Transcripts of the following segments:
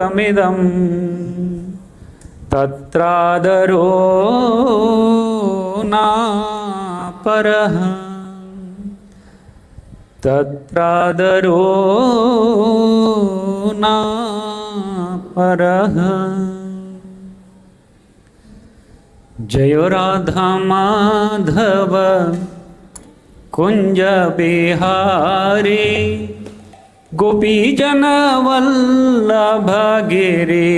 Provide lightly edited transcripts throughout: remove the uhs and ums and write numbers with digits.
तमिदं तत्रादरो नापरः तत्रादरो नापरः। जय राधा माधव कुंज बिहारी गोपीजन वल्लभ गिरिवरधारी।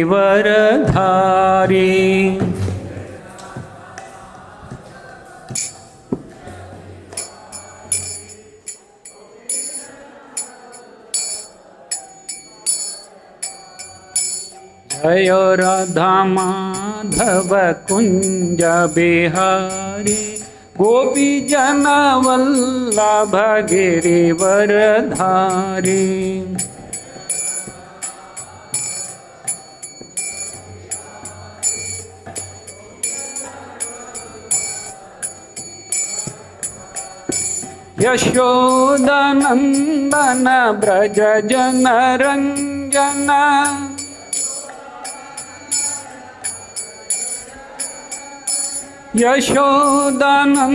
जय राधा माधव कुंज बिहारी गोपीजन वल्लभ गिरिवरधारी। यशोदानंदन ब्रज जन रंजन यशोदानंदन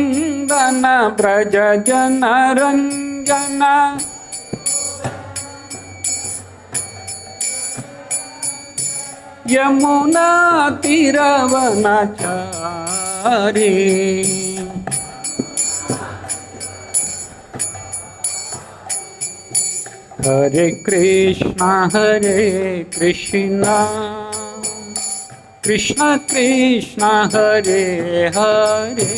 ब्रज जन रंजन। यमुना तीरवनचारी हरे कृष्णा कृष्ण कृष्ण हरे हरे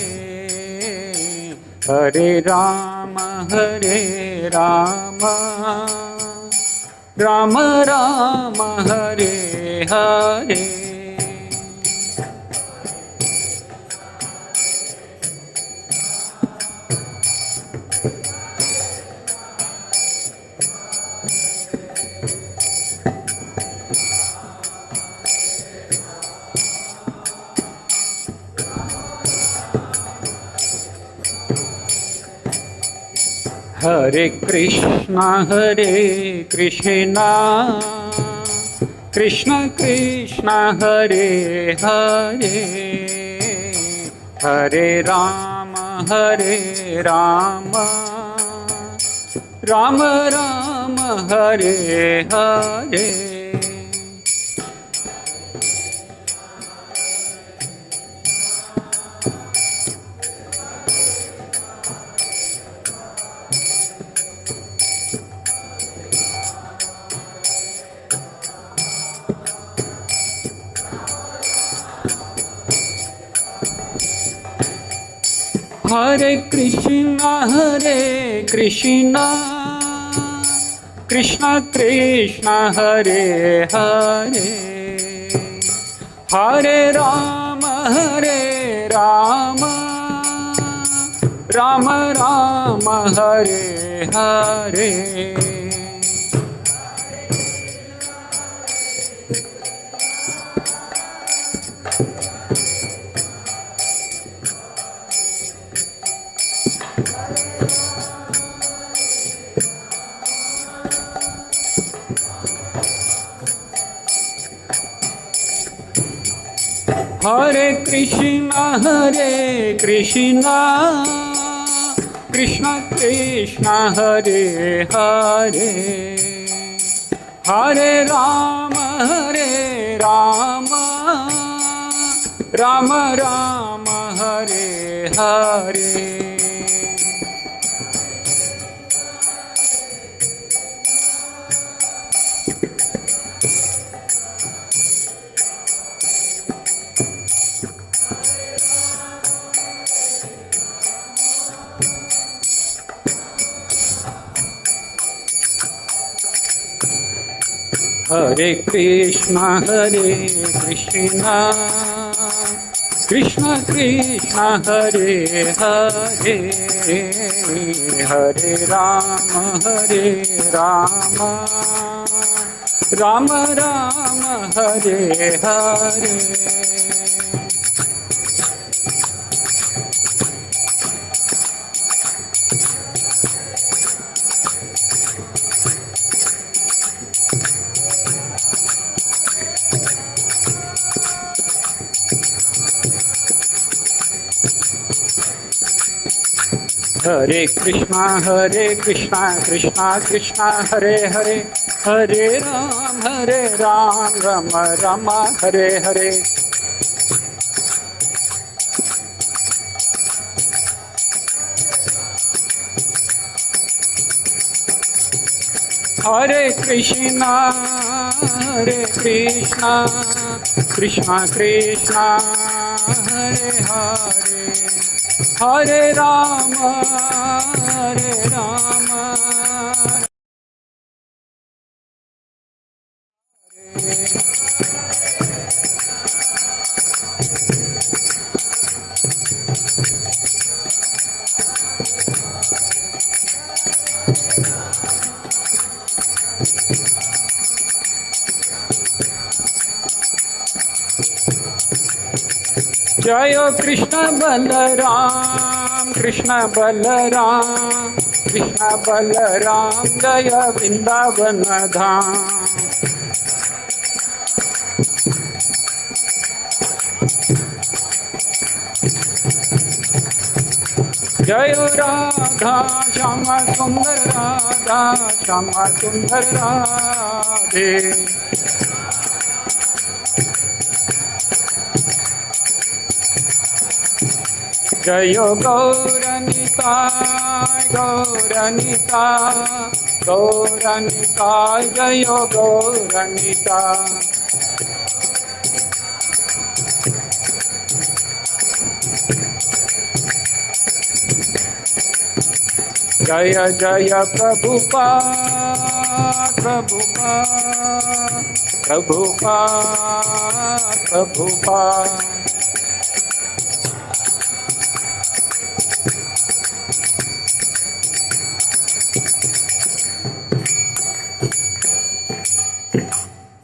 हरे राम राम राम हरे हरे। हरे कृष्णा कृष्ण कृष्ण हरे हरे हरे राम राम राम हरे हरे। हरे कृष्ण कृष्ण कृष्ण हरे हरे हरे राम राम राम हरे हरे। हरे कृष्ण कृष्ण कृष्ण हरे हरे हरे राम राम राम हरे हरे। हरे कृष्ण कृष्ण कृष्ण हरे हरे हरे राम राम राम हरे हरे। हरे कृष्णा कृष्णा कृष्णा हरे हरे, हरे राम राम राम हरे हरे। हरे कृष्णा कृष्णा कृष्णा हरे हरे, हरे राम जय कृष्ण बलराम जय वृंदावन धाम। जय राधा श्यामा सुंदर राधे। जय गौरनिताय जय गौरनिताय। जय जय प्रभुपाद।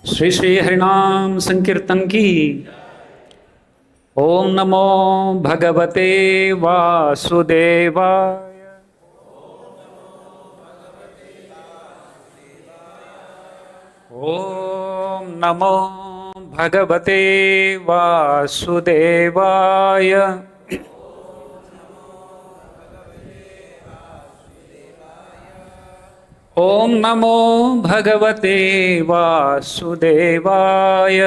श्री श्री हरिनाम संकीर्तन की। ओम नमो भगवते वासुदेवाय। ओम नमो भगवते वासुदेवाय। ओम नमो भगवते वासुदेवाय।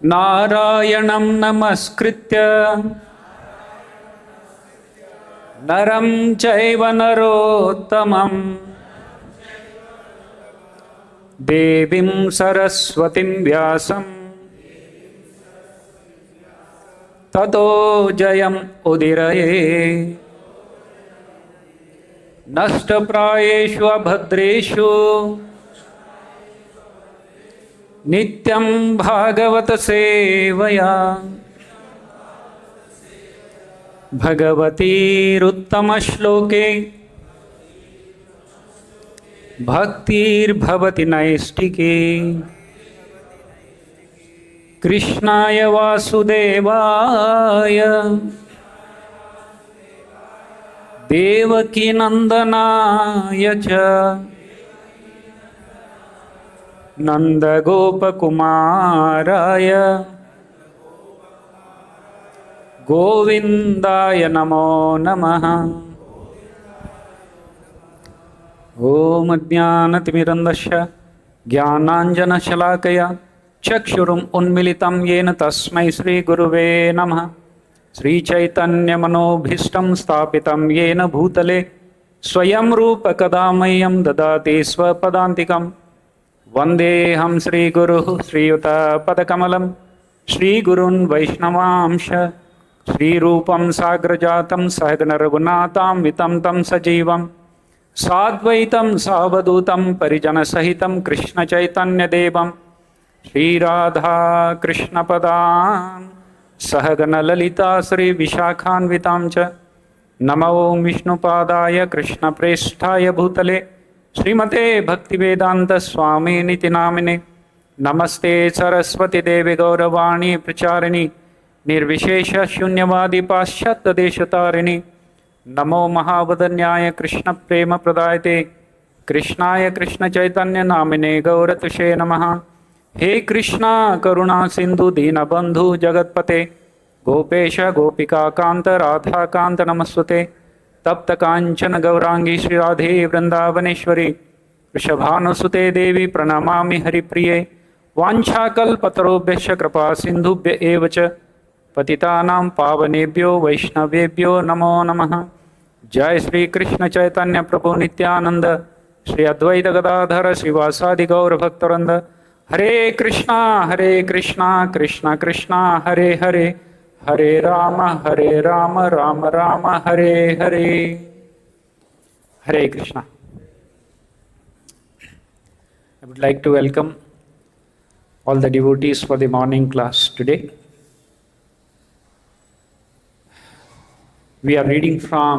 नारायणं नमस्कृत्य नरं चैव नरोत्तमं देवीं सरस्वतीं व्यासं ततो जयम् उदीरये। नष्टप्रायेषु अभद्रेषु नित्यं भागवत सेवया भगवतीरुत्तमश्लोके भक्तिर्भवति नैष्टिकी। कृष्णाय वासुदेवाय देवकीनन्दनाय च नन्दगोपकुमाराय गोविन्दाय नमो नमः। ॐ अज्ञानतिमिरन्धस्य ज्ञानाञ्जनशलाकया चक्षुरुम् उन्मिलितं येन तस्मै श्रीगुरुवे नमः। श्रीचैतन्यमनोभीष्टं स्थापितं येन भूतले स्वयं रूप कदा मह्यं ददाति स्वपदान्तिकं। वन्देऽहं श्रीगुरुः श्रीयुतपदकमलं श्रीगुरुन् वैष्णवांश श्रीरूपं साग्रजातं सहगण रघुनाथान्वितं तं सजीवं साद्वैतं सावधूतं परिजनसहितं कृष्णचैतन्यदेवं श्रीराधा कृष्णपदां सहगण ललिता श्रीविशाखान्वितां च। नमो विष्णुपादाय कृष्णप्रेष्ठाय भूतले श्रीमते भक्तिवेदांत स्वामिनिति नामिने। नमस्ते सरस्वती देवी गौरवाणी प्रचारिणी निर्विशेष शून्यवादी पाश्चात्य देशतारिणी। नमो महावदन्याय कृष्ण प्रेम प्रदायते कृष्णाय कृष्ण चैतन्य नामिने गौरतुषे नमः। हे कृष्णा करुणा सिंधु दीनबंधु जगतपते गोपेश गोपिकान्त राधाकान्त नमस्ते। तप्त कांचन गौरांगी श्री राधे वृंदावनेश्वरी वृषभानुसुते देवी प्रणमामि हरिप्रिये। वाञ्छाकल्पतरुभ्यश्च कृपा सिन्धुभ्य एव च पतितानां पावनेभ्यो वैष्णवेभ्यो नमो नमः। जय श्री कृष्ण चैतन्य प्रभु नित्यानंद श्री अद्वैत गदाधर श्रीवासादि गौर भक्तवृंद। हरे कृष्णा कृष्णा कृष्णा हरे हरे, हरे Ram Ram Ram Hare Hare. Hare Krishna. I would like to welcome all the devotees for the morning class today. We are reading from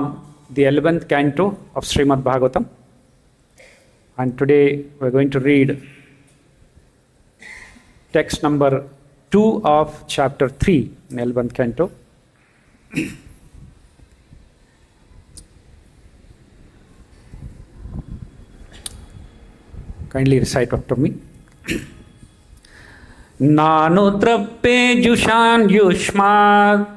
the 11th canto of Srimad Bhagavatam, and today we are going to read text number 2 of chapter 3 in 11th canto. Kindly recite after me. Nanu trappe jushan yushmat,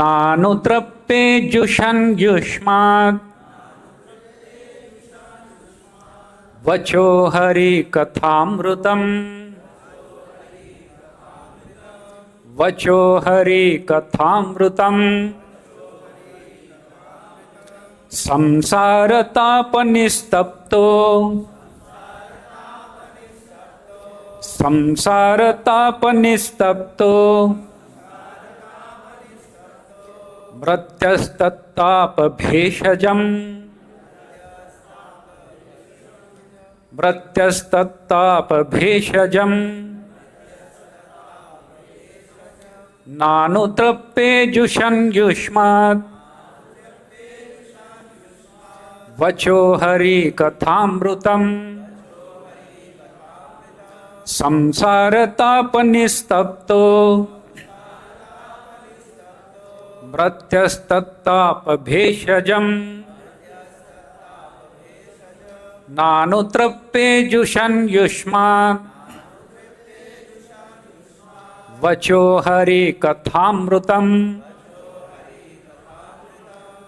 Nanu trappe jushan yushmat, Vacho hari kathamrutam, Vacho hari kathamrutam, Samsaratāpanistapto, Samsaratāpanistapto, Mratyastattapabheshajam, Mratyastattapabheshajam, Nanutrappe jushan yushmat, Vacho hari kathamrutam, Samsaratāpanistapto, Mratyastattapabheshajam, Nanutrappe jushan yushmat, Vacho hari kathamrutam,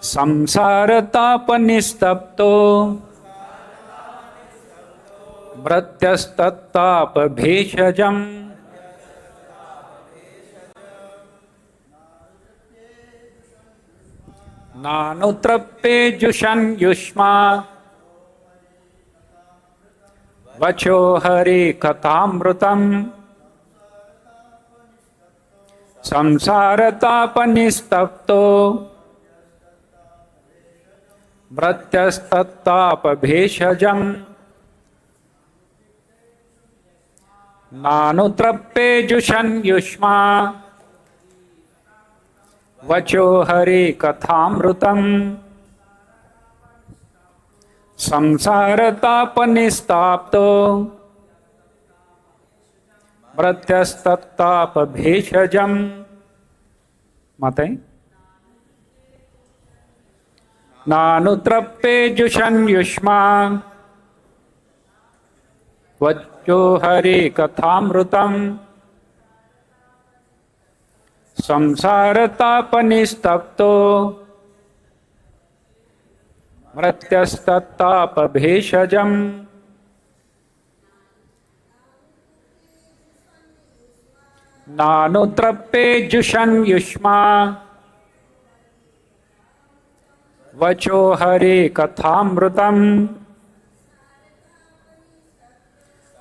Samsaratāpanistapto, Mratyastattapabheshajam. Nanutrappe jushan yushma, Vacho hari kathamrutam, Samsaratāpanistapto, Mratyastattapabheshajam. Nanutrappe jushan yushma, Vacho hari kathamrutam, Samsaratāpanistapto, Mratyastattapabheshajam. Matai. Nanutrappe jushan yushma, Vacho hari kathamrutam, Samsaratāpanistapto, Mratyastattapabheshajam. Nanutrappe jushan yushma, Vacho hari kathamrutam,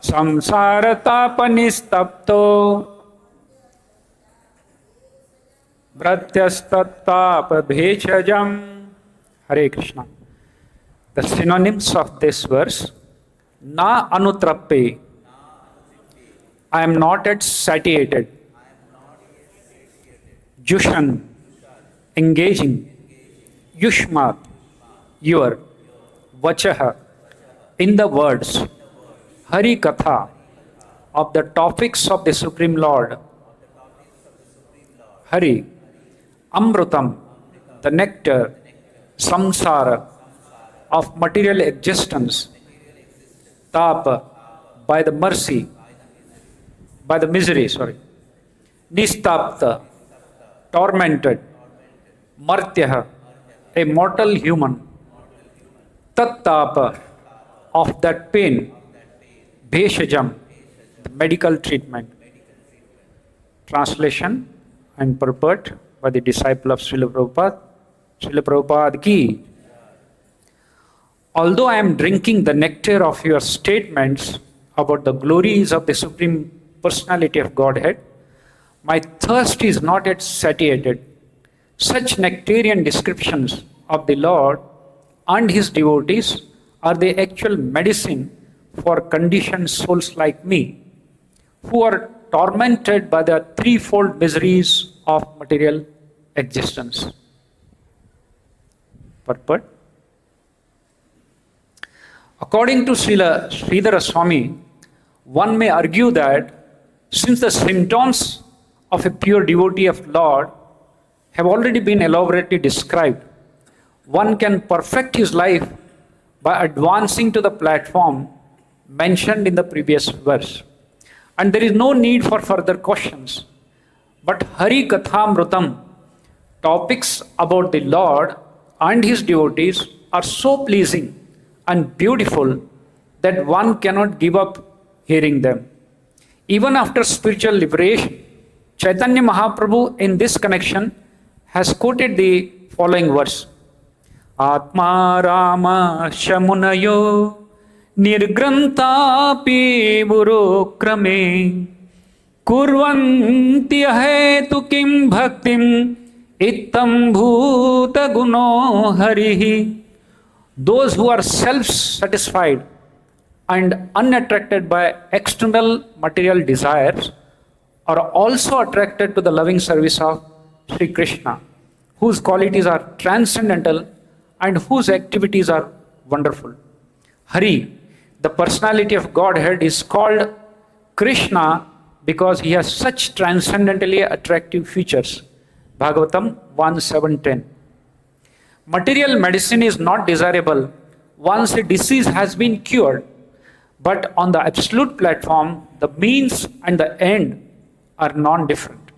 Samsaratāpanistapto, Mratyastattapabheshajam. Hare Krishna. The synonyms of this verse: Na anutrappe, I am not yet satiated. Jushan, engaging. Yushmat, your. Vachaha, in the words. Hari Katha, of the topics of the Supreme Lord. Hari, Amrutam, the nectar. Samsara, of material existence. Tapa, by the mercy. by the misery, sorry. Nistapta, tormented. Martyah, a mortal human. Tattapa, of that pain. Bheshajam, the medical treatment. Translation and purport by the disciple of Srila Prabhupada. Srila Prabhupada ki. Although I am drinking the nectar of your statements about the glories of the Supreme Personality of Godhead, my thirst is not yet satiated. Such nectarian descriptions of the Lord and His devotees are the actual medicine for conditioned souls like me, who are tormented by the threefold miseries of material existence. Purport. According to Srila Sridhara Swami, one may argue that since the symptoms of a pure devotee of Lord have already been elaborately described, one can perfect his life by advancing to the platform mentioned in the previous verse. And there is no need for further questions. But Hari Kathamrutam, topics about the Lord and His devotees, are so pleasing and beautiful that one cannot give up hearing them. Even after spiritual liberation, Chaitanya Mahaprabhu in this connection has quoted the following verse. Atma Rama Shamunayo Nirgrantapi Burokrame Kurvanti Ahetu Kim Bhaktim Ittam Bhuta Guno Harihi. Those who are self-satisfied and unattracted by external material desires are also attracted to the loving service of Sri Krishna, whose qualities are transcendental and whose activities are wonderful. Hari, the personality of Godhead, is called Krishna because he has such transcendently attractive features. Bhagavatam 1.7.10. Material medicine is not desirable once a disease has been cured, but on the absolute platform, the means and the end are non-different.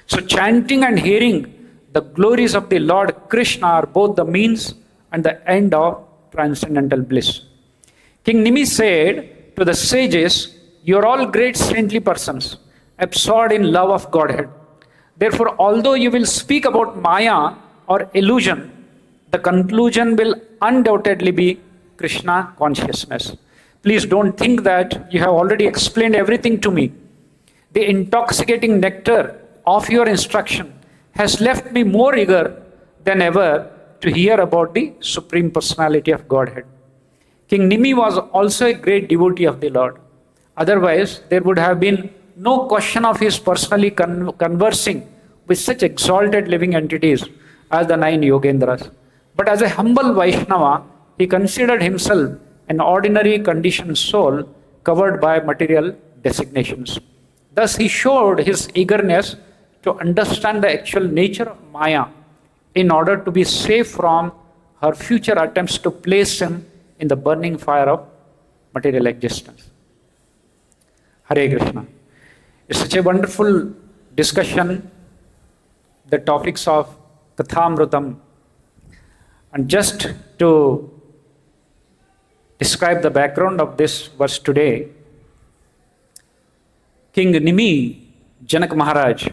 So chanting and hearing the glories of the Lord Krishna are both the means and the end of transcendental bliss. King Nimi said to the sages, "You are all great saintly persons, absorbed in love of Godhead. Therefore, although you will speak about Maya or illusion, the conclusion will undoubtedly be Krishna consciousness. Please don't think that you have already explained everything to me. The intoxicating nectar of your instruction has left me more eager than ever to hear about the Supreme Personality of Godhead." King Nimi was also a great devotee of the Lord. Otherwise, there would have been no question of his personally conversing with such exalted living entities as the 9 Yogendras. But as a humble Vaishnava, he considered himself an ordinary conditioned soul covered by material designations. Thus, he showed his eagerness to understand the actual nature of Maya in order to be safe from her future attempts to place him in the burning fire of material existence. Hare Krishna. It's such a wonderful discussion, the topics of Kathamrutam. And just to describe the background of this verse today, King Nimi, Janak Maharaj,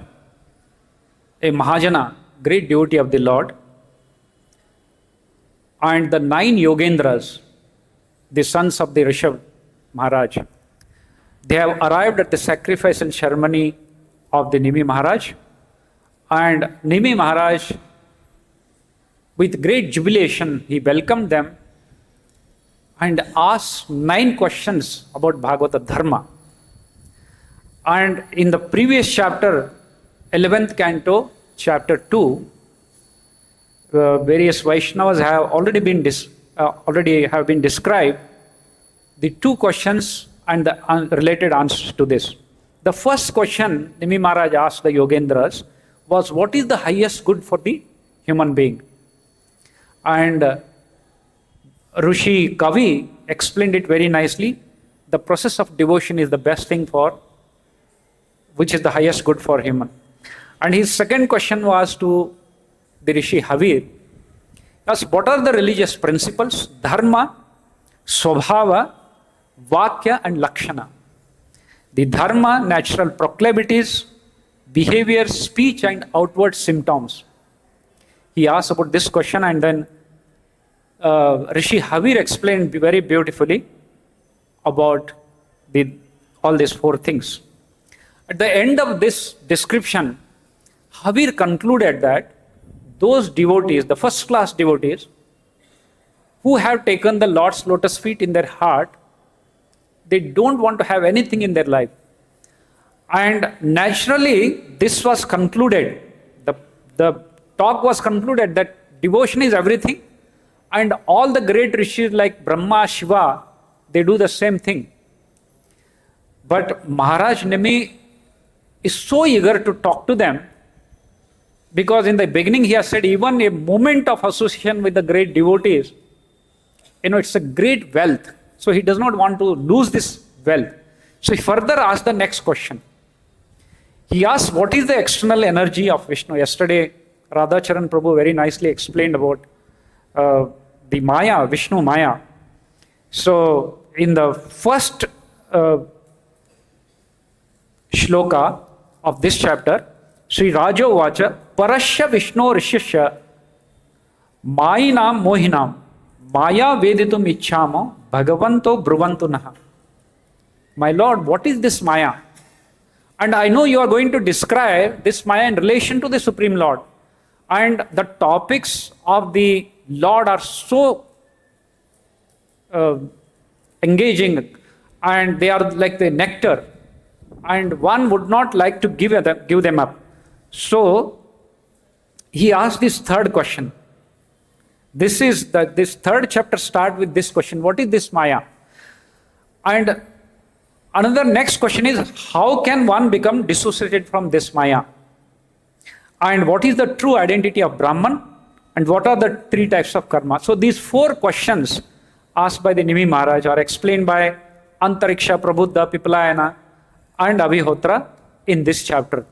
a Mahajana, great devotee of the Lord, and the 9 Yogendras, the sons of the Rishabh Maharaj, they have arrived at the sacrificial ceremony of the Nimi Maharaj, and Nimi Maharaj, with great jubilation, he welcomed them and asked 9 questions about Bhagavata Dharma. And in the previous chapter, 11th canto, chapter 2, various Vaishnavas have already been described the 2 questions and the related answers to this. The first question Nimi Maharaj asked the Yogendras was, what is the highest good for the human being? And Rishi Kavi explained it very nicely. The process of devotion is the best thing for which is the highest good for human. And his second question was to the Rishi Havir. Thus, what are the religious principles? Dharma, Swabhava, Vakya and Lakshana. The Dharma, natural proclivities, behavior, speech and outward symptoms. He asked about this question, and then Rishi Havir explained very beautifully about all these four things. At the end of this description, Havir concluded that those devotees, the first class devotees, who have taken the Lord's lotus feet in their heart, they don't want to have anything in their life. And naturally, this was concluded. The talk was concluded that devotion is everything, and all the great rishis like Brahma, Shiva, they do the same thing. But Maharaj Nimi is so eager to talk to them, because in the beginning he has said even a moment of association with the great devotees, it's a great wealth. So he does not want to lose this wealth. So he further asked the next question. He asked, what is the external energy of Vishnu? Yesterday, Radhacharan Prabhu very nicely explained about the Maya, Vishnu Maya. So in the first shloka of this chapter, Sri Rajo Vacha, Parasya Vishnu Rishishya, Mayinam Mohinam, Maya Veditum Ichchamo, Bhagavanto Bruvantu Naha. My Lord, what is this Maya? And I know you are going to describe this Maya in relation to the Supreme Lord. And the topics of the Lord are so engaging, and they are like the nectar, and one would not like to give them up. So he asked this third question. This third chapter starts with this question: what is this Maya? And another next question is, how can one become dissociated from this Maya? And what is the true identity of Brahman? And what are the three types of karma? So these four questions asked by the Nimi Maharaj are explained by Antariksha, Prabuddha, Pipalayana and Abhihotra in this chapter.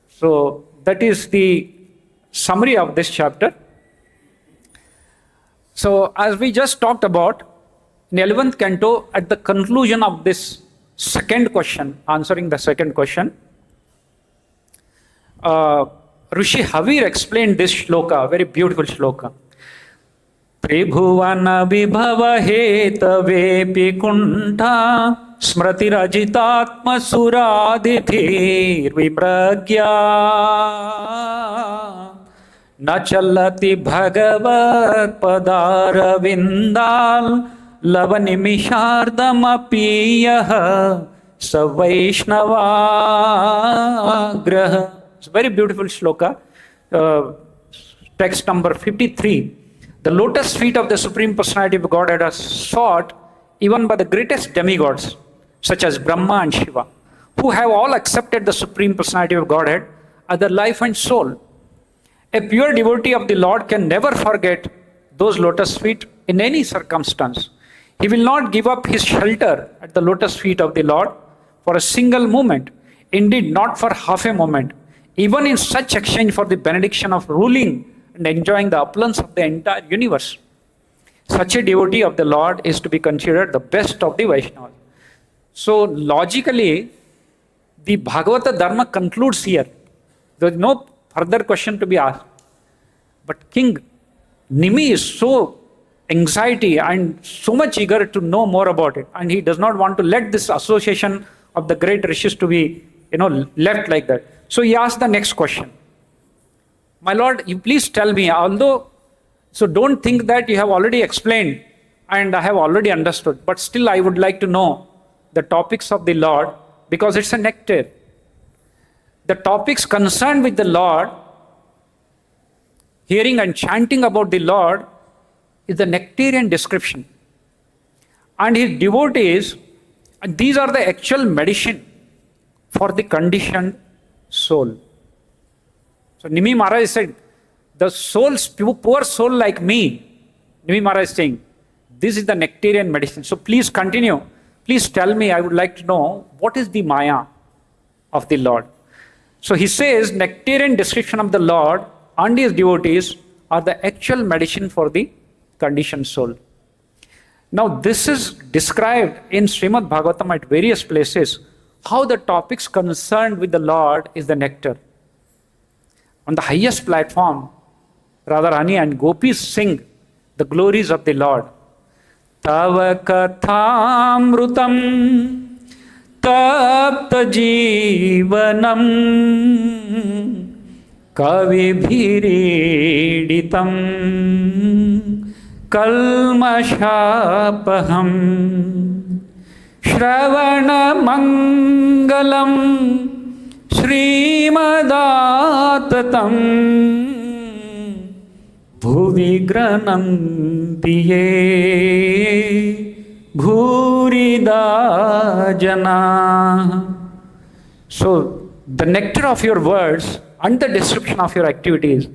So that is the summary of this chapter. So as we just talked about, in 11th canto, at the conclusion of this second question, answering the second question, Rishi Havir explained this shloka, very beautiful shloka. Tribhuvana vibhava hetave kuntha smrati rajitatma suradithir vimragya nachallati bhagavat padara vindal lavanimishardam apiyah savaishnava. It's a very beautiful shloka, text number 53. The lotus feet of the Supreme Personality of Godhead are sought even by the greatest demigods, such as Brahma and Shiva, who have all accepted the Supreme Personality of Godhead as their life and soul. A pure devotee of the Lord can never forget those lotus feet in any circumstance. He will not give up his shelter at the lotus feet of the Lord for a single moment, indeed not for half a moment, even in such exchange for the benediction of ruling and enjoying the opulence of the entire universe. Such a devotee of the Lord is to be considered the best of the Vaishnavas. So logically, the Bhagavata Dharma concludes here. There is no further question to be asked. But King Nimi is so anxiety and so much eager to know more about it, and he does not want to let this association of the great rishis to be left like that. So he asked the next question. My Lord, you please tell me, so don't think that you have already explained and I have already understood, but still I would like to know the topics of the Lord, because it's a nectar. The topics concerned with the Lord, hearing and chanting about the Lord, is the nectarian description. And his devotees, and these are the actual medicine for the conditioned soul. So Nimi Maharaj said, the soul's poor soul like me, Nimi Maharaj is saying, this is the nectarian medicine. So please continue. Please tell me, I would like to know, what is the Maya of the Lord. So he says, nectarian description of the Lord and his devotees are the actual medicine for the conditioned soul. Now this is described in Srimad Bhagavatam at various places, how the topics concerned with the Lord is the nectar. On the highest platform, Radharani and gopis sing the glories of the Lord. Tava kathamrutam tapta jivanam kavibhiriditam kalmashapaham shravana mangalam Srimadattatam bhuvi granantiye bhurida jana. So the nectar of your words and the description of your activities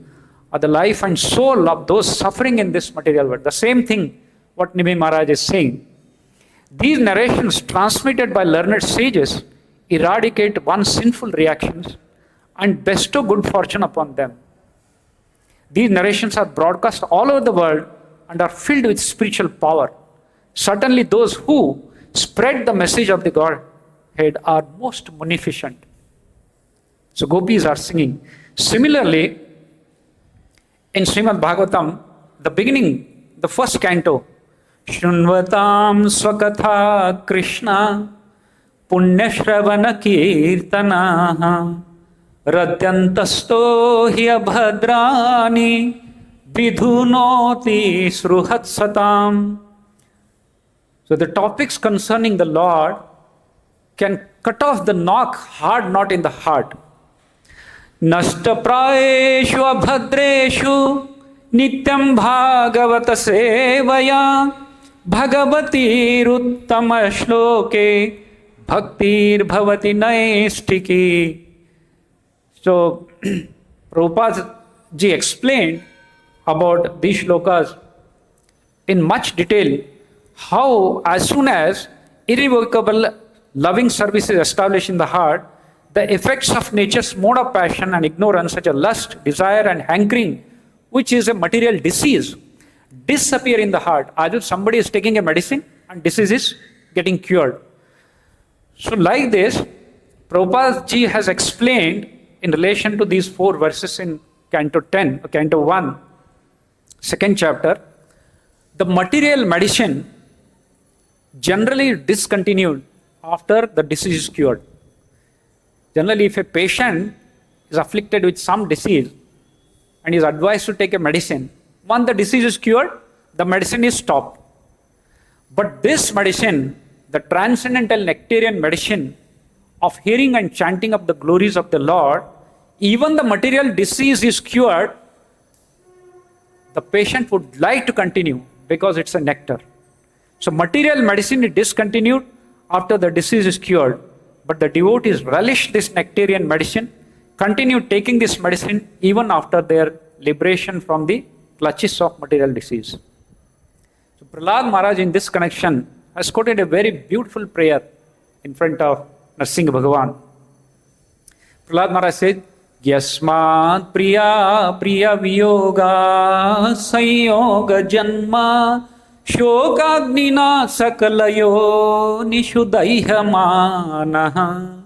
are the life and soul of those suffering in this material world. The same thing what Nimi Maharaj is saying. These narrations transmitted by learned sages eradicate one's sinful reactions and bestow good fortune upon them. These narrations are broadcast all over the world and are filled with spiritual power. Certainly those who spread the message of the Godhead are most munificent. So gopis are singing. Similarly, in Srimad Bhagavatam, the beginning, the first canto, Shrunvatam Swakatha Krishna Punyashravana Kirtanaha Radyantasto Hyabhadrani Vidhunoti Sruhatsatam. So the topics concerning the Lord can cut off the hard knot in the heart. Nashtapraeshu abhadreshu nityam bhagavata sevaya bhagavati ruttama shloke bhaktir bhavati naistiki. So Prabhupada ji explained about these shlokas in much detail, how as soon as irrevocable loving service is established in the heart, the effects of nature's mode of passion and ignorance, such as lust, desire and hankering, which is a material disease, disappear in the heart as if somebody is taking a medicine and disease is getting cured. So like this, Prabhupada ji has explained in relation to these 4 verses in Canto 10, Canto 1, second chapter, the material medicine generally discontinued after the disease is cured. Generally, if a patient is afflicted with some disease and is advised to take a medicine, once the disease is cured, the medicine is stopped. But this medicine, the transcendental nectarian medicine of hearing and chanting of the glories of the Lord, even the material disease is cured, the patient would like to continue because it's a nectar. So material medicine is discontinued after the disease is cured, but the devotees relish this nectarian medicine, continue taking this medicine even after their liberation from the clutches of material disease. So Prahlad Maharaj in this connection has quoted a very beautiful prayer in front of Narsingh Bhagavan. Prahlad Maharaj said, Yasmat priya priya viyoga sanyoga janma shokagnina sakalayo nishudaihamanaha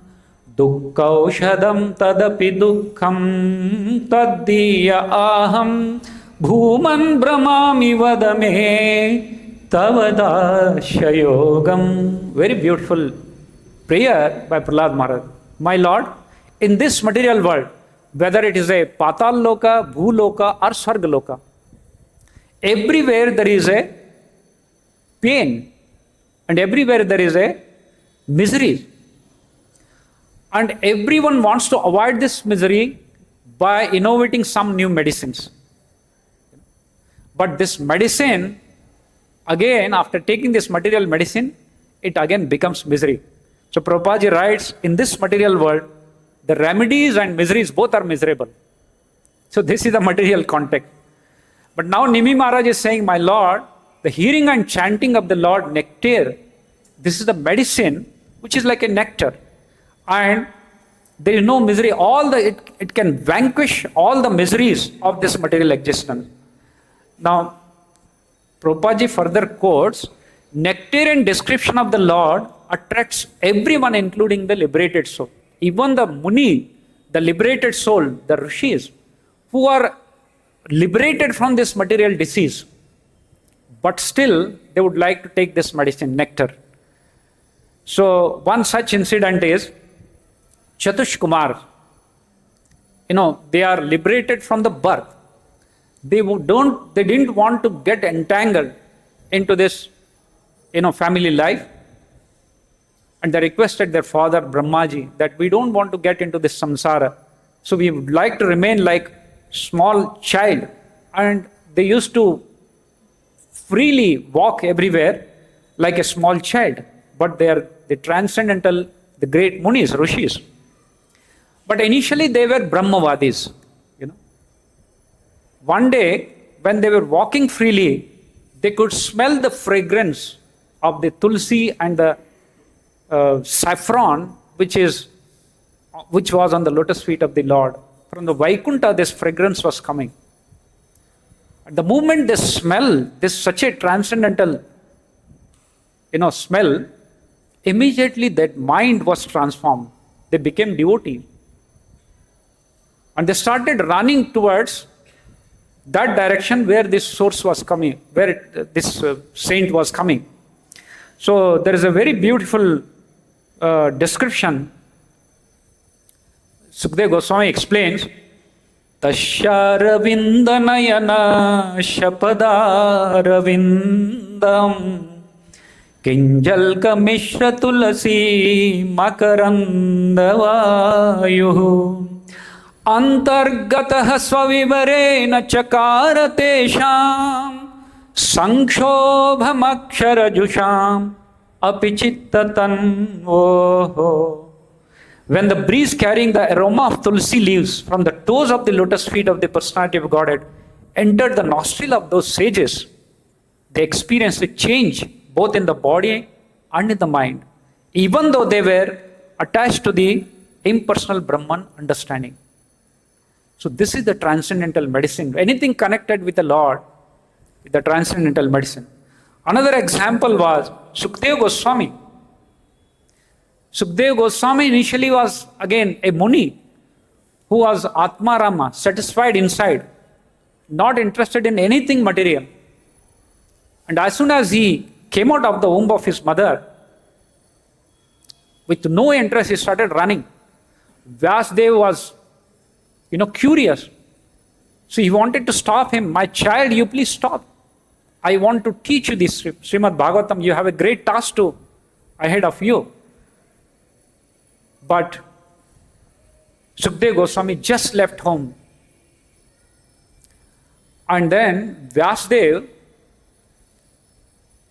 dukkaushadam tadapi dukkham taddiya aham bhuman brahmami vadame tavadashayogam. Very beautiful prayer by Prahlad Maharaj. My Lord, in this material world, whether it is a Patal Loka, Bhuloka or Sarga Loka, everywhere there is a pain and everywhere there is a misery. And everyone wants to avoid this misery by innovating some new medicines. But this medicine, again, after taking this material medicine, it again becomes misery. So Prabhupada ji writes, in this material world, the remedies and miseries both are miserable. So this is the material context. But now Nimi Maharaj is saying, my Lord, the hearing and chanting of the Lord nectar, this is the medicine which is like a nectar. And There is no misery. It can vanquish all the miseries of this material existence. Now, Prabhupada further quotes, nectarian description of the Lord attracts everyone, including the liberated soul. Even the Muni, the liberated soul, the Rishis, who are liberated from this material disease, but still they would like to take this medicine, nectar. So one such incident is Chatush Kumar. They are liberated from the birth. They didn't want to get entangled into this, family life. And they requested their father, Brahmaji, that we don't want to get into this samsara. So we would like to remain like small child. And they used to freely walk everywhere like a small child. But they are the transcendental, the great Munis, Rishis. But initially they were Brahmavadis. One day, when they were walking freely, they could smell the fragrance of the tulsi and the saffron, which was on the lotus feet of the Lord. From the Vaikuntha, this fragrance was coming. At the moment they smell this such a transcendental, smell, immediately that mind was transformed. They became devotees. And they started running towards that direction where this source was coming, where this saint was coming. So there is a very beautiful description. Sukadeva Goswami explains, Tashyaravindanayana shapadaravindaam kinjalka mishra tulasi makarandavayuh antargatah svavivarena chakara tesham sankszobhamaksharajusham apichittatan voho. When the breeze carrying the aroma of tulsi leaves from the toes of the lotus feet of the personality of Godhead entered the nostril of those sages, they experienced a change both in the body and in the mind, even though they were attached to the impersonal Brahman understanding. So this is the transcendental medicine. Anything connected with the Lord, with the transcendental medicine. Another example was Sukadeva Goswami. Sukadeva Goswami initially was again a Muni who was Atmarama, satisfied inside, not interested in anything material. And as soon as he came out of the womb of his mother, with no interest, he started running. Vyasdev was, curious. So he wanted to stop him. My child, you please stop. I want to teach you this Srimad Bhagavatam. You have a great task ahead of you. But Sukadeva Goswami just left home. And then Vyasdev,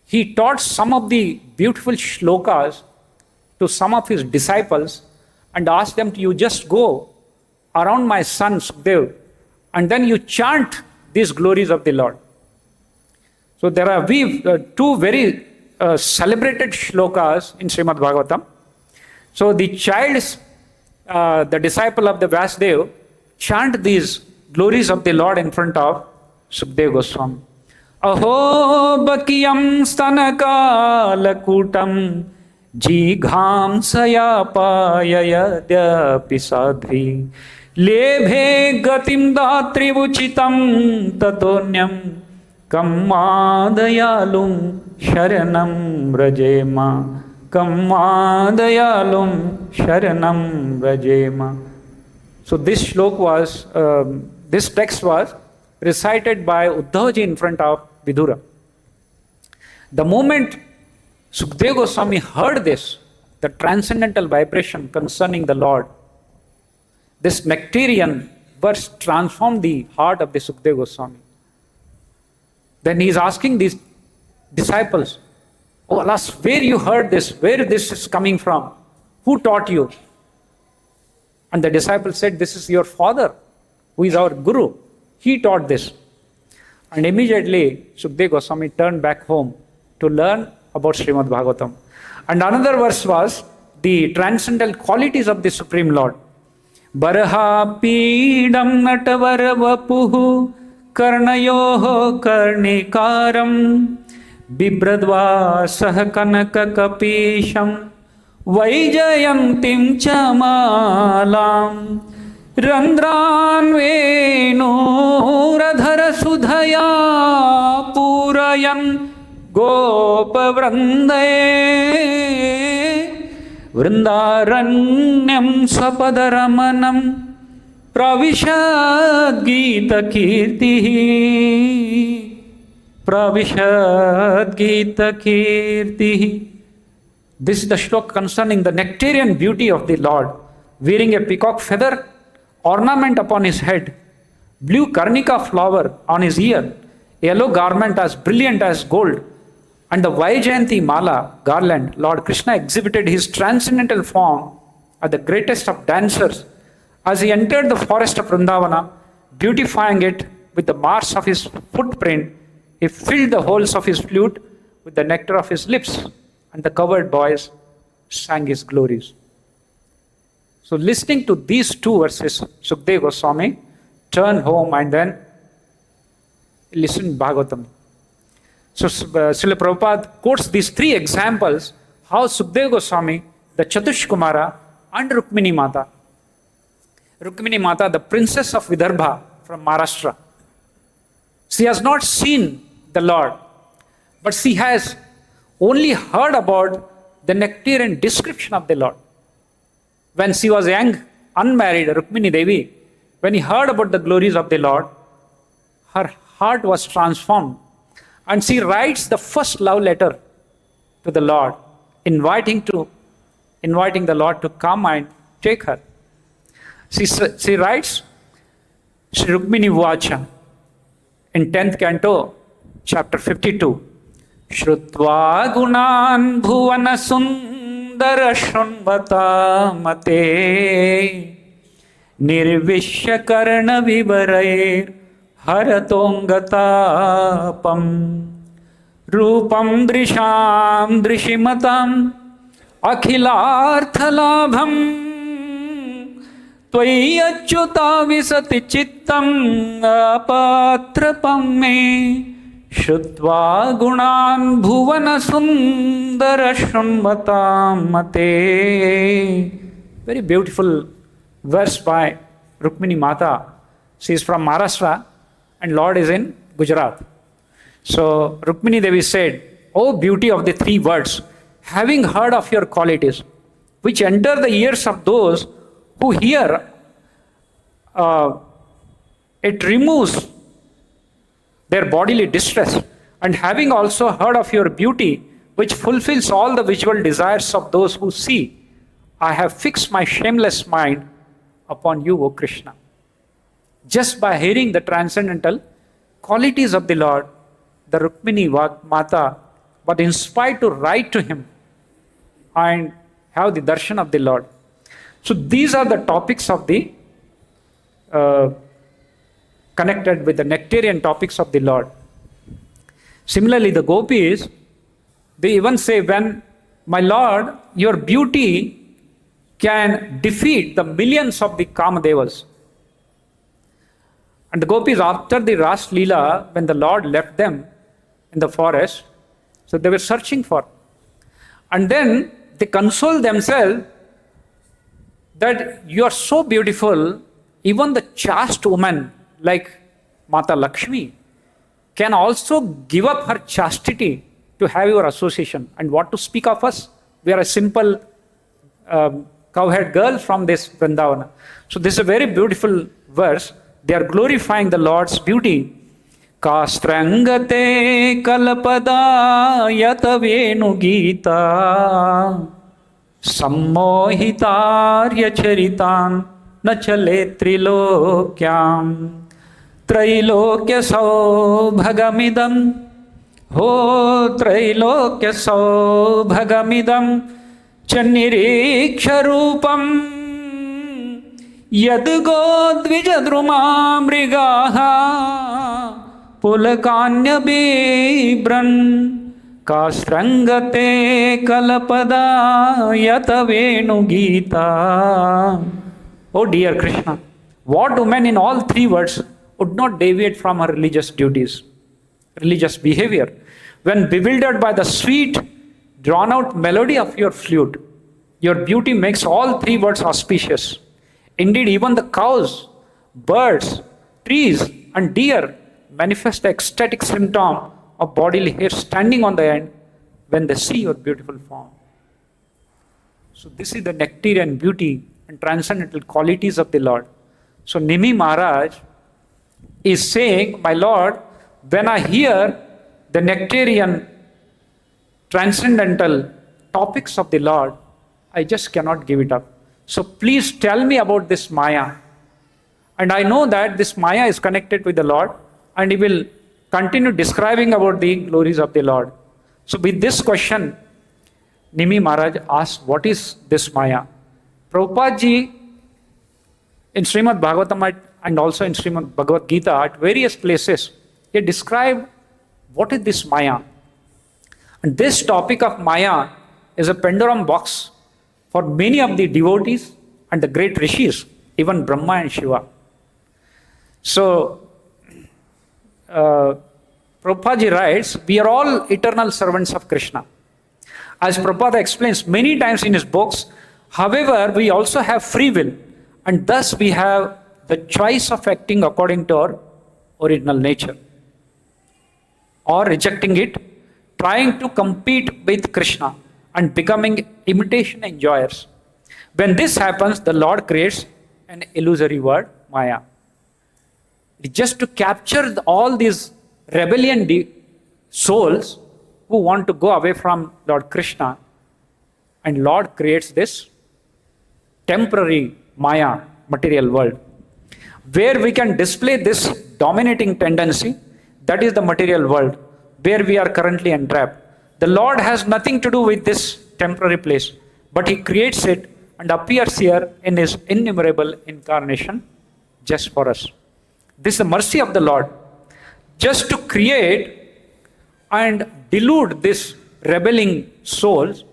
he taught some of the beautiful shlokas to some of his disciples and asked them to, you just go around my son Sukadeva and then you chant these glories of the Lord. So there are two very celebrated shlokas in Srimad Bhagavatam. So the child's, the disciple of the Vyasdev, chant these glories of the Lord in front of Sukadeva Goswami. Aho bakiyam stanakalakutam jigham sayapayayadyapi sadhi lebhe gatim datrivuchitam tatonyam kammadayalum sharanam rajema. Kammadayalum sharanam rajema. So this shlok was, this text was recited by Uddhavji in front of Vidura. The moment Sukadeva Goswami heard this, the transcendental vibration concerning the Lord, this nectarian verse transformed the heart of the Sukadeva Goswami. Then he is asking these disciples, oh alas, where you heard this? Where this is coming from? Who taught you? And the disciple said, this is your father, who is our guru. He taught this. And immediately Sukadeva Goswami turned back home to learn about Srimad Bhagavatam. And another verse was the transcendental qualities of the Supreme Lord. बर्हापीडं नटवरवपुः कर्णयोः कर्णिकारं बिभ्रद्वासः कनककपीशं वैजयन्तीं च मालां रन्ध्रान्वेणोरधरसुधया पूरयन् गोपवृन्दे वृन्दारण्यं स्वपदरमणं प्रविशद्गीतकीर्तिः प्रविशद्गीतकीर्तिः. This is the shloka concerning the nectarian beauty of the Lord, wearing a peacock feather ornament upon his head, blue karnika flower on his ear, yellow garment as brilliant as gold, and the Vaijayanti Mala garland. Lord Krishna exhibited his transcendental form as the greatest of dancers as he entered the forest of Vrindavana, beautifying it with the marks of his footprint. He filled the holes of his flute with the nectar of his lips, and the covered boys sang his glories. So listening to these two verses, Sukadeva Goswami turned home and then listened Bhagavatam. So Srila Prabhupada quotes these three examples, how Sukadeva Goswami, the Chatush Kumara, and Rukmini Mata. Rukmini Mata, the princess of Vidarbha from Maharashtra. She has not seen the Lord, but she has only heard about the nectarian description of the Lord. When she was young, unmarried, Rukmini Devi, when he heard about the glories of the Lord, her heart was transformed. And she writes the first love letter to the Lord, inviting the Lord to come and take her. She writes, Shri Rukmini Vacha, in 10th canto, chapter 52, Shrutva gunan bhuvana sundara shunvata mate nirvishya karna vivarair haratongatapam rupam drisham drishimatam akhilarthalabham त्वयि अच्युता विसति चित्तं अपात्रपं मे श्रुत्वा गुणान् भुवन सुन्दर शृण्वतां मते. Very beautiful verse by Rukmini Mata. She is from Maharashtra and Lord is in Gujarat. So Rukmini Devi said, "O beauty of the three words, having heard of your qualities, which enter the ears of those who hear, it removes their bodily distress, and having also heard of your beauty, which fulfills all the visual desires of those who see, I have fixed my shameless mind upon you, O Krishna." Just by hearing the transcendental qualities of the Lord, the Rukmini Mata was inspired to write to him and have the darshan of the Lord. So these are the topics of the connected with the nectarian topics of the Lord. Similarly, the gopis, they even say, when my Lord, your beauty can defeat the millions of the Kamadevas. And the gopis, after the Ras Leela, when the Lord left them in the forest, so they were searching for. And then they console themselves that you are so beautiful, even the chaste woman like Mata Lakshmi can also give up her chastity to have your association. And what to speak of us? We are a simple cowherd girl from this Vrindavana. So this is a very beautiful verse. They are glorifying the Lord's beauty. Kastrangate kalpada yatavenu gita sammohitarya charitan na chale trilokyam trailokya saubhagamidam ho trailokya saubhagamidam chaniriksharupam yadgo dvijadruma mrigaha pulakanya bibran kastrangate kalapada yatavenu gita. Oh dear Krishna, what woman in all three words would not deviate from her religious duties, religious behavior, when bewildered by the sweet, drawn out melody of your flute? Your beauty makes all three words auspicious. Indeed, even the cows, birds, trees, and deer manifest the ecstatic symptom of bodily hair standing on the end when they see your beautiful form. So, this is the nectarian beauty and transcendental qualities of the Lord. So, Nimi Maharaj is saying, my Lord, when I hear the nectarian transcendental topics of the Lord, I just cannot give it up. So please tell me about this Maya. And I know that this Maya is connected with the Lord, and he will continue describing about the glories of the Lord. So with this question, Nimi Maharaj asks, what is this Maya? Prabhupada ji, in Srimad Bhagavatam and also in Srimad Bhagavad Gita, at various places, he described what is this Maya. And this topic of Maya is a pendulum box for many of the devotees and the great rishis, even Brahma and Shiva. So, Prabhupada ji writes, we are all eternal servants of Krishna. As Prabhupada explains many times in his books, however, we also have free will, and thus we have the choice of acting according to our original nature, or rejecting it, trying to compete with Krishna and becoming imitation enjoyers. When this happens, the Lord creates an illusory world, Maya. It's just to capture all these rebellion souls who want to go away from Lord Krishna, and Lord creates this temporary Maya material world, where we can display this dominating tendency, that is the material world, where we are currently entrapped. The Lord has nothing to do with this temporary place, but he creates it and appears here in his innumerable incarnation just for us. This is the mercy of the Lord. Just to create and delude this rebelling souls,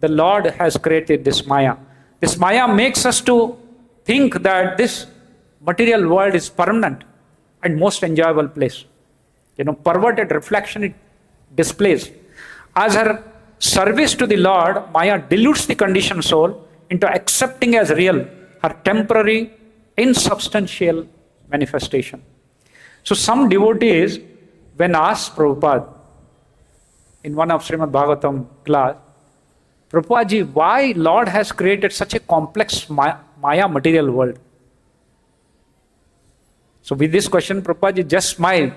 the Lord has created this Maya. This Maya makes us to think that this material world is permanent and most enjoyable place. Perverted reflection it displays. As her service to the Lord, Maya dilutes the conditioned soul into accepting as real her temporary, insubstantial manifestation. So some devotees, when asked Prabhupada in one of Srimad Bhagavatam class, Prabhupada ji, why Lord has created such a complex Maya material world? So with this question, Prabhupada ji just smiled.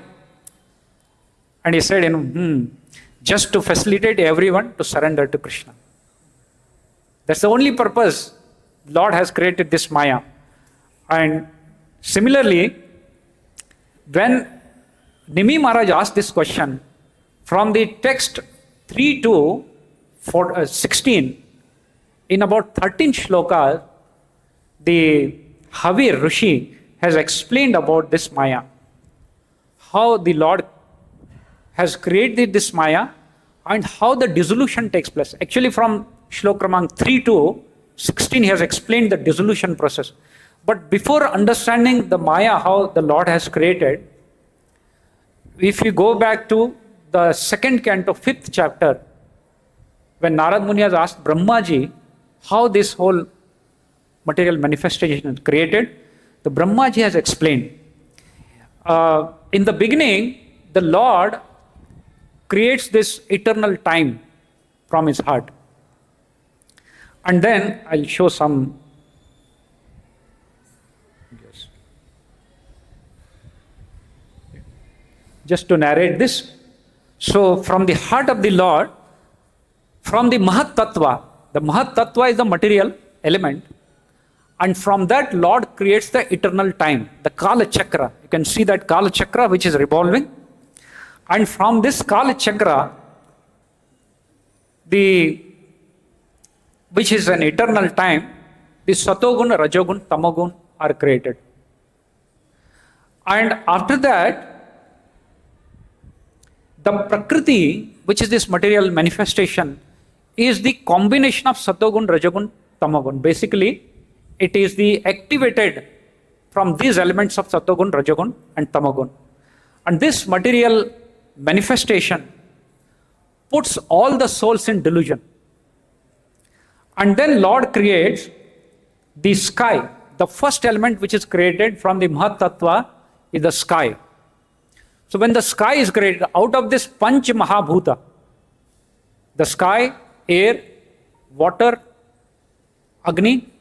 And he said, just to facilitate everyone to surrender to Krishna. That's the only purpose Lord has created this Maya. And similarly, when Nimi Maharaj asked this question, from the text 3 to 16, in about 13 shlokas, the Havir Rishi has explained about this Maya. How the Lord has created this Maya and how the dissolution takes place. Actually, from Shlok Cramank 3 to 16, he has explained the dissolution process. But before understanding the Maya, how the Lord has created, if we go back to the second canto, 5th chapter, when Narad Muni has asked Brahmaji how this whole material manifestation is created, the Brahmaji has explained. In the beginning, the Lord creates this eternal time from his heart. And then I'll show some. Yes. Just to narrate this. So from the heart of the Lord, from the Mahat Tattva, the Mahat Tattva is the material element. And from that, Lord creates the eternal time, the Kala Chakra. You can see that Kala Chakra which is revolving. And from this Kala Chakra, which is an eternal time, the Satogun, Rajogun, Tamogun are created. And after that, the Prakriti, which is this material manifestation, is the combination of Satogun, Rajogun, Tamogun. Basically, it is the activated from these elements of Sattvagun, Rajagun and Tamagun. And this material manifestation puts all the souls in delusion. And then Lord creates the sky. The first element which is created from the Mahat Tattva is the sky. So when the sky is created, out of this Panch Mahabhuta, the sky, air, water, Agni,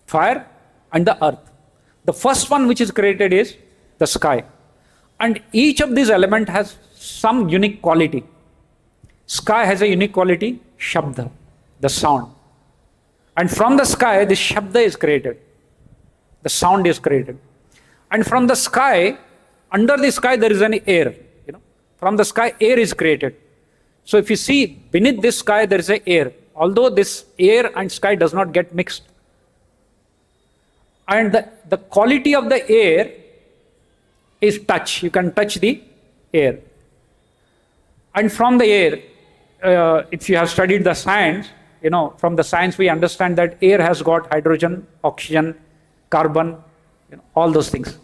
fire, and the earth. The first one which is created is the sky. And each of these elements has some unique quality. Sky has a unique quality, Shabda, the sound. And from the sky, this Shabda is created. The sound is created. And from the sky, under the sky, there is an air. From the sky, air is created. So if you see beneath this sky, there is an air. Although this air and sky does not get mixed. And the quality of the air is touch. You can touch the air. And from the air, if you have studied the science, from the science we understand that air has got hydrogen, oxygen, carbon, all those things.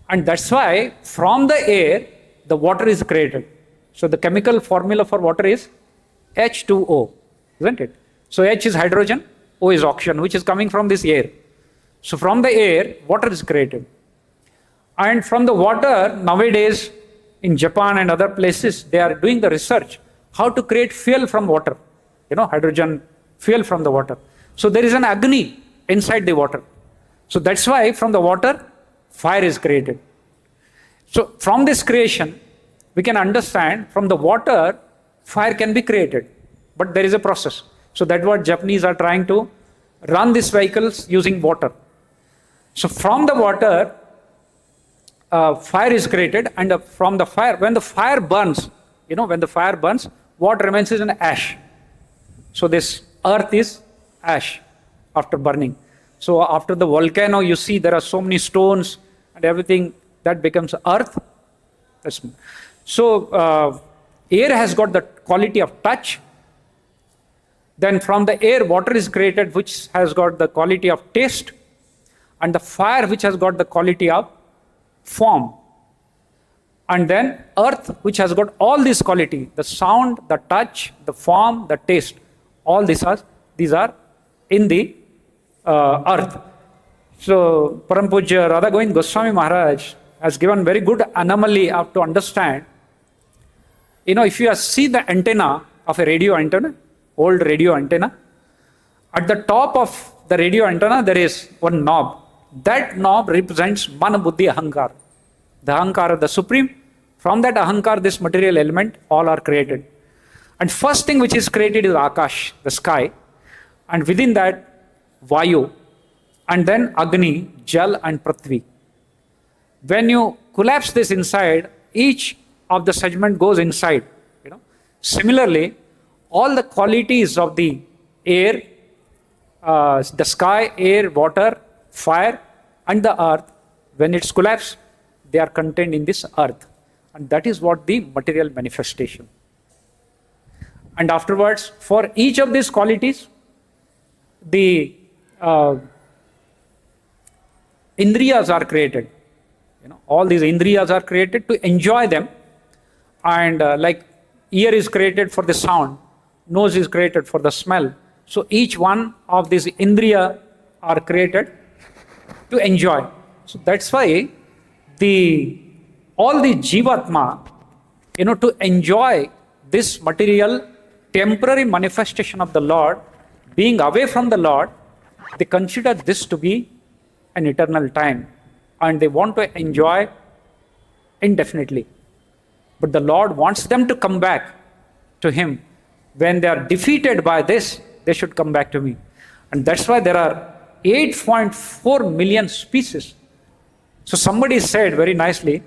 And that's why from the air, the water is created. So the chemical formula for water is H2O, isn't it? So H is hydrogen, O is oxygen, which is coming from this air. So from the air, water is created. And from the water, nowadays, in Japan and other places, they are doing the research how to create fuel from water. Hydrogen fuel from the water. So there is an Agni inside the water. So that's why from the water, fire is created. So from this creation, we can understand from the water, fire can be created. But there is a process. So that's what Japanese are trying to run these vehicles using water. So from the water, fire is created, and from the fire, when the fire burns, what remains is an ash. So this earth is ash after burning. So after the volcano, you see there are so many stones and everything that becomes earth. So air has got the quality of touch. Then from the air, water is created, which has got the quality of taste. And the fire, which has got the quality of form. And then earth, which has got all these quality, the sound, the touch, the form, the taste. All these are in the earth. So Param Pujya Radha Govind Goswami Maharaj has given very good anomaly to understand. If you see the antenna of a radio antenna, old radio antenna, at the top of the radio antenna there is one knob. That knob represents Mana Buddhi Ahankar. The Ahankar, the Supreme. From that Ahankar, this material element, all are created. And first thing which is created is Akash, the sky. And within that, Vayu. And then Agni, Jal and Prithvi. When you collapse this inside, each of the segment goes inside. Similarly, all the qualities of the air, the sky, air, water, fire, and the earth, when it's collapsed, they are contained in this earth. And that is what the material manifestation. And afterwards, for each of these qualities, the indriyas are created. All these indriyas are created to enjoy them. And like ear is created for the sound, nose is created for the smell. So each one of these indriya are created to enjoy. So that's why all the jivatma, to enjoy this material temporary manifestation of the Lord, being away from the Lord, they consider this to be an eternal time and they want to enjoy indefinitely. But the Lord wants them to come back to Him. When they are defeated by this, they should come back to me. And that's why there are 8.4 million species. So somebody said very nicely,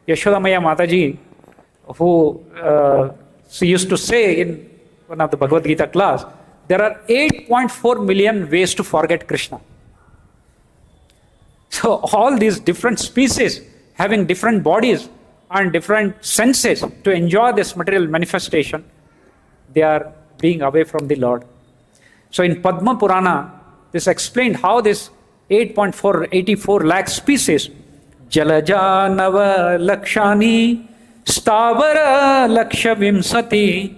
Yashodamaya Mataji, who she used to say in one of the Bhagavad Gita class, there are 8.4 million ways to forget Krishna. So all these different species having different bodies and different senses to enjoy this material manifestation, they are being away from the Lord. So in Padma Purana, this explained how this 8.484 lakh species, Jalaja Lakshani, Stavara Laksha Vimsati,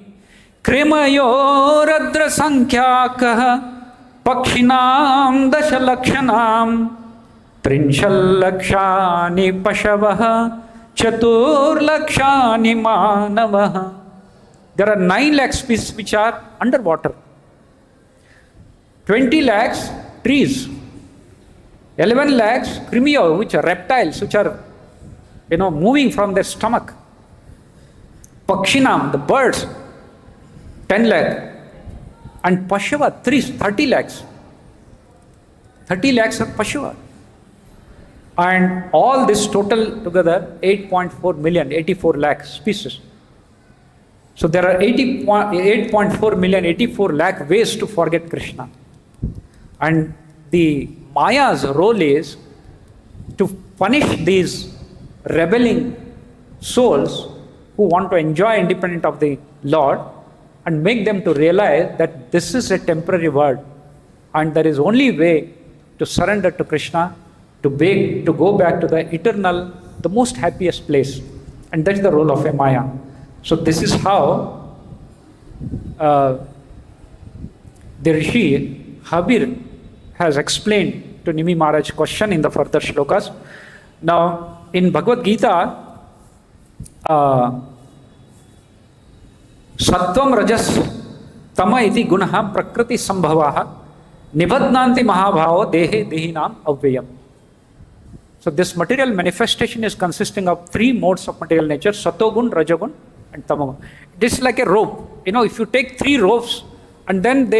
Krimayo Radra Sankhya Pakshinam Dashalakshanam, Trinshal Lakshani Pashavaha, Chatur Lakshani Manavaha. There are 9 lakh species which are underwater, 20 lakhs trees, 11 lakhs Krimio, which are reptiles, which are moving from their stomach. Pakshinam, the birds, 10 lakh. And Pashava, 30 lakhs. 30 lakhs are Pashava. And all this total together, 8.4 million, 84 lakh species. So there are 8.4 million, 84 lakh ways to forget Krishna. And the Maya's role is to punish these rebelling souls who want to enjoy independent of the Lord and make them to realize that this is a temporary world and there is only way to surrender to Krishna, to go back to the eternal, the most happiest place. And that's the role of a Maya. So this is how the Rishi Habir has explained to Nimi Maharaj's question in the further shlokas. Now, in Bhagavad Gita, Sattvam Rajas Tama iti gunaha prakriti sambhavaha nibadnanti mahabhavo dehe dehinam avyayam. So this material manifestation is consisting of 3 modes of material nature, Satogun, Rajagun and Tamagun. It is like a rope. If you take 3 ropes and then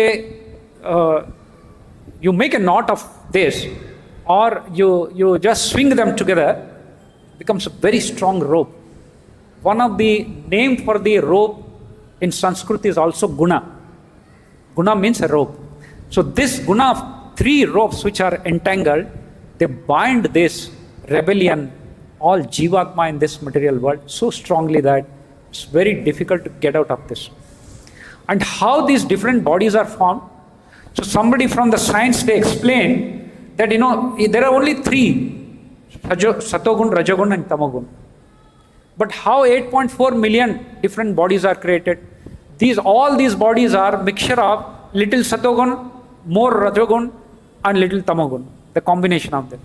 you make a knot of this, or you just swing them together, it becomes a very strong rope. One of the name for the rope in Sanskrit is also guna. Guna means a rope. So this guna of 3 ropes which are entangled, they bind this rebellion, all jivatma in this material world so strongly that it's very difficult to get out of this. And how these different bodies are formed? So somebody from the science, they explain that there are only 3, Satogun, Rajagun and Tamagun. But how 8.4 million different bodies are created? All these bodies are mixture of little Satogun, more Rajagun and little Tamagun, the combination of them.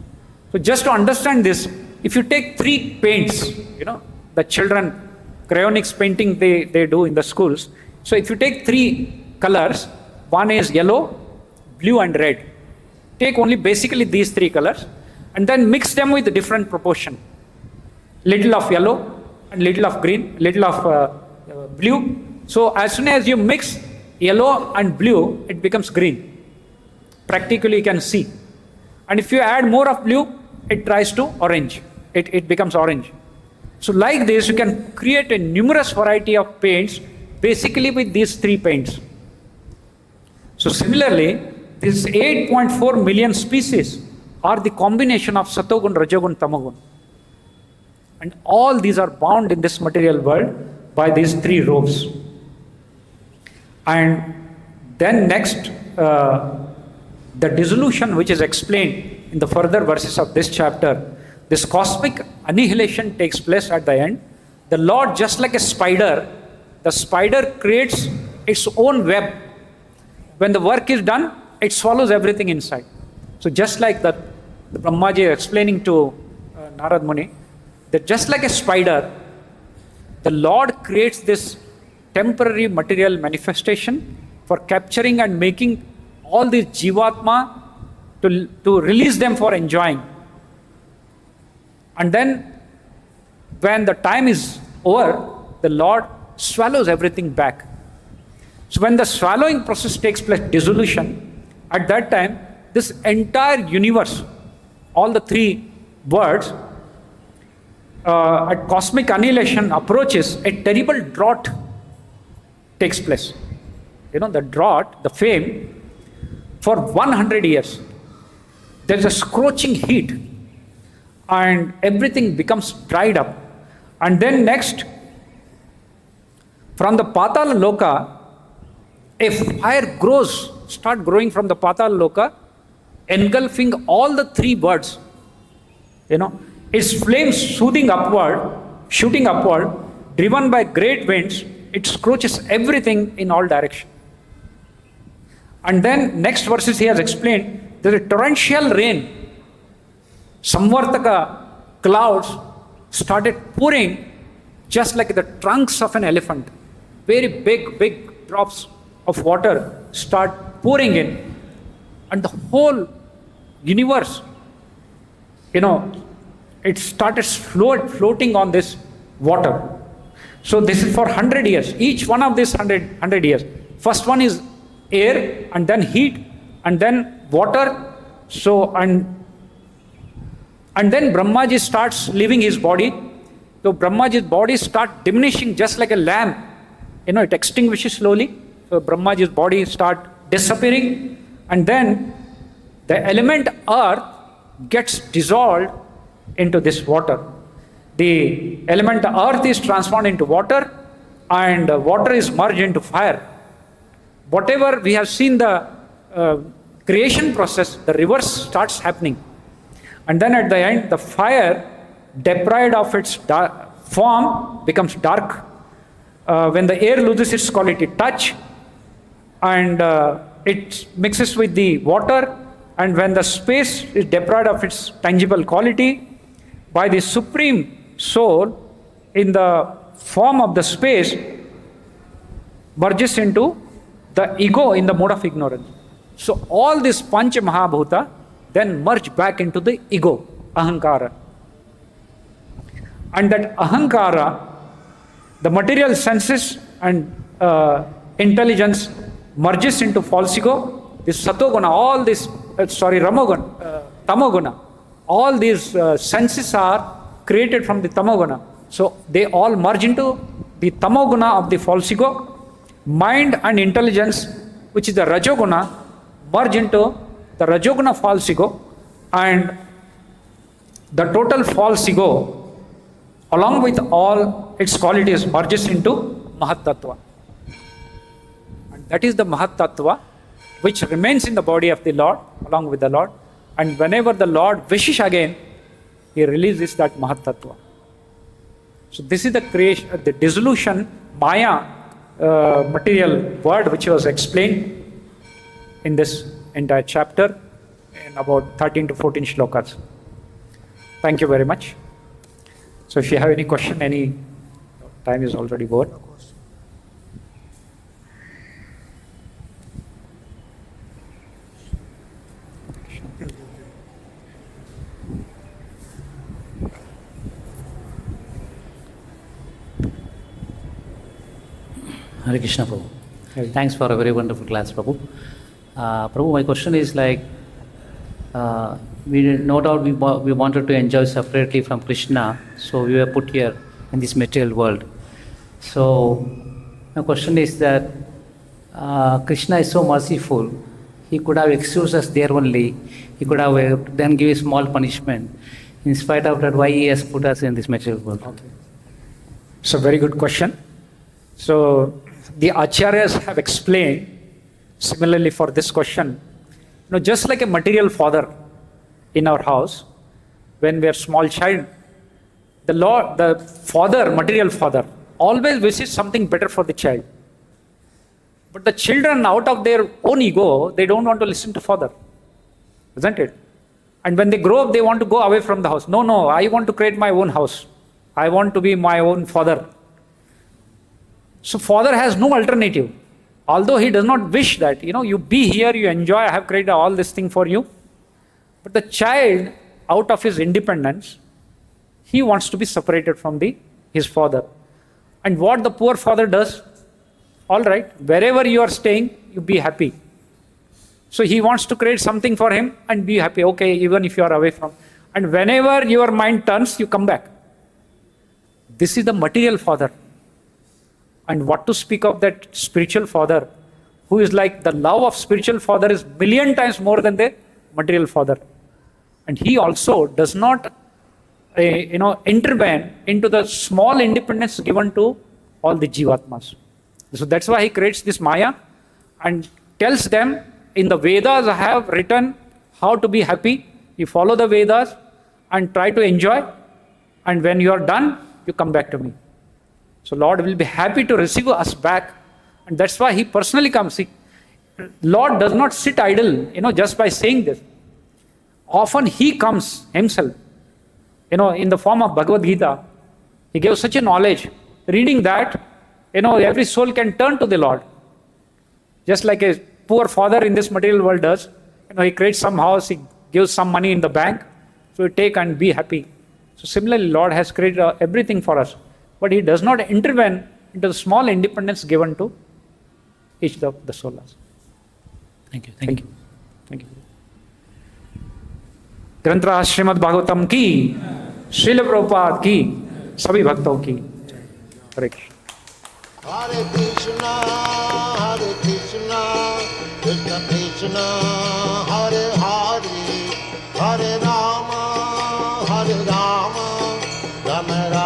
So just to understand this, if you take 3 paints, the children, cryonics painting they do in the schools. So if you take 3 colors, one is yellow, blue and red. Take only basically these 3 colors and then mix them with a different proportion. Little of yellow and little of green, little of blue. So as soon as you mix yellow and blue, it becomes green. Practically you can see. And if you add more of blue, it tries to orange. It becomes orange. So like this, you can create a numerous variety of paints basically with these 3 paints. So similarly, these 8.4 million species are the combination of Satogun, Rajagun, Tamagun. And all these are bound in this material world by these 3 ropes. And then next, the dissolution which is explained in the further verses of this chapter, this cosmic annihilation takes place at the end. The Lord, just like a spider, the spider creates its own web. When the work is done, it swallows everything inside. So just like that, the Brahmaji is explaining to Narad Muni, that just like a spider, the Lord creates this temporary material manifestation for capturing and making all these jivatma to release them for enjoying. And then when the time is over, the Lord swallows everything back. So when the swallowing process takes place, dissolution, at that time, this entire universe, all the 3 worlds, at cosmic annihilation approaches, a terrible drought takes place. The drought, the flame, for 100 years. There's a scorching heat and everything becomes dried up. And then next, from the Patala Loka, a fire start growing from the Patala Loka engulfing all the three birds. Its flames shooting upward, driven by great winds, it scorches everything in all directions. And then next verses he has explained, there is a torrential rain. Samvartaka clouds started pouring just like the trunks of an elephant. Very big drops of water start pouring in. And the whole universe, it started floating on this water. So this is for 100 years. Each one of these 100 years. First one is air, and then heat, and then water. So and then Brahmaji starts leaving his body. So Brahmaji's body starts diminishing just like a lamp. It extinguishes slowly. So Brahmaji's body starts disappearing, and then the element earth gets dissolved into this water. The element earth is transformed into water, and water is merged into fire. Whatever we have seen the creation process, the reverse starts happening. And then at the end, the fire, deprived of its form, becomes dark. When the air loses its quality, touch, and it mixes with the water, and when the space is deprived of its tangible quality, by the Supreme Soul, in the form of the space, merges into the ego in the mode of ignorance. So all this Pancha Mahabhuta then merge back into the ego, Ahankara. And that Ahankara, the material senses and intelligence merges into false ego, this Satoguna, all this, Ramoguna, Tamoguna, all these senses are created from the Tamoguna. So they all merge into the Tamoguna of the false ego. Mind and intelligence, which is the Rajoguna, merge into the Rajoguna false ego, and the total false ego, along with all its qualities, merges into Mahat Tattva. And that is the Mahat Tattva which remains in the body of the Lord, along with the Lord. And whenever the Lord wishes again, he releases that Mahat Tattva. So this is the creation, the dissolution, Maya, material word, which was explained in this entire chapter in about 13 to 14 shlokas. Thank you very much. So if you have any question, time is already over. Hare Krishna, Prabhu. Thanks for a very wonderful class, Prabhu. Prabhu, my question is no doubt we wanted to enjoy separately from Krishna, so we were put here in this material world. So my question is that Krishna is so merciful, he could have excused us there only. He could have then give a small punishment. In spite of that, why he has put us in this material world? Okay. It's a very good question. So the Acharyas have explained similarly for this question. Just like a material father in our house, when we are small child, the father, material father, always wishes something better for the child. But the children, out of their own ego, they don't want to listen to father, isn't it? And when they grow up, they want to go away from the house. No, I want to create my own house. I want to be my own father. So father has no alternative. Although he does not wish that, you be here, you enjoy, I have created all this thing for you. But the child, out of his independence, he wants to be separated from his father. And what the poor father does, all right, wherever you are staying, you be happy. So he wants to create something for him and be happy, okay, even if you are away from. And whenever your mind turns, you come back. This is the material father. And what to speak of that spiritual father, who is like the love of spiritual father is million times more than the material father. And he also does not, intervene into the small independence given to all the jivatmas. So that's why he creates this Maya and tells them, in the Vedas I have written how to be happy. You follow the Vedas and try to enjoy. And when you are done, you come back to me. So Lord will be happy to receive us back. And that's why he personally comes. Lord does not sit idle, just by saying this. Often he comes himself, in the form of Bhagavad Gita. He gave such a knowledge. Reading that, every soul can turn to the Lord. Just like a poor father in this material world does. He creates some house, he gives some money in the bank. So you take and be happy. So similarly, Lord has created everything for us. But he does not intervene into the small independence given to each of the souls. Thank you. Thank you. Thank you. ग्रंथराज Shrimad Bhagavatam की, श्रील प्रभुपाद की, सभी भक्तों की। हरे Krishna. Hare Krishna, Krishna Krishna, Hare Hare, Hare Rama, Rama Rama,